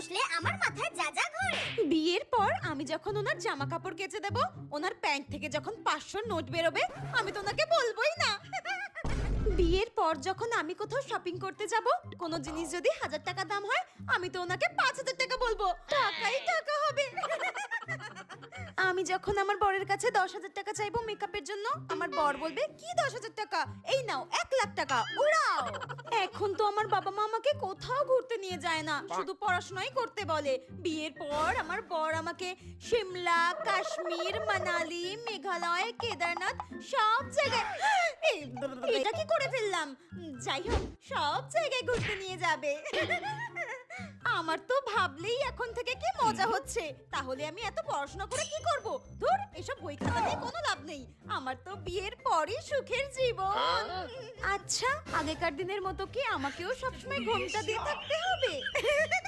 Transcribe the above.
বসলে আমার মাথায় যা যা ঘোরে। বিয়ের পর আমি যখন ওনার জামা কাপড় কেচে দেব, ওনার প্যান্ট থেকে যখন 500 নোট বেরোবে, আমি তো ওনাকে বলবোই না। বিয়ের পর যখন আমি কোথাও শপিং করতে যাব, কোনো জিনিস যদি 1000 টাকা দাম হয়, আমি তো ওনাকে 5000 টাকা বলবো। টাকাই টাকা হবে। আমি যখন আমার বরের কাছে 10,000 টাকা চাইবো মেকআপের জন্য, আমার বর বলবে কি 10,000 টাকা, এই নাও 1,00,000 টাকা উড়াও। এখন তো আমার বাবা মা আমাকে কোথাও ঘুরতে নিয়ে যায় না, শুধু পড়াশোনাই করতে বলে। বিয়ের পর আমার বর আমাকে সিমলা, কাশ্মীর, মানালি, মেঘালয়, কেদারনাথ সব জায়গায়, এটা কি করে ফেললাম, যাই হোক সব জায়গায় ঘুরতে নিয়ে যাবে। আমার তো ভাবলেই এখন থেকে কি মজা হচ্ছে। তাহলে আমি এত পড়াশোনা করে কি করব? ধুর, এসব বই খাতা নিয়ে কোনো লাভ নেই। আমার তো বিয়ের পরই সুখের জীবন। আচ্ছা, আগেকার দিনের মতো কি আমাকেও সবসময় ঘোমটা দিয়ে থাকতে হবে?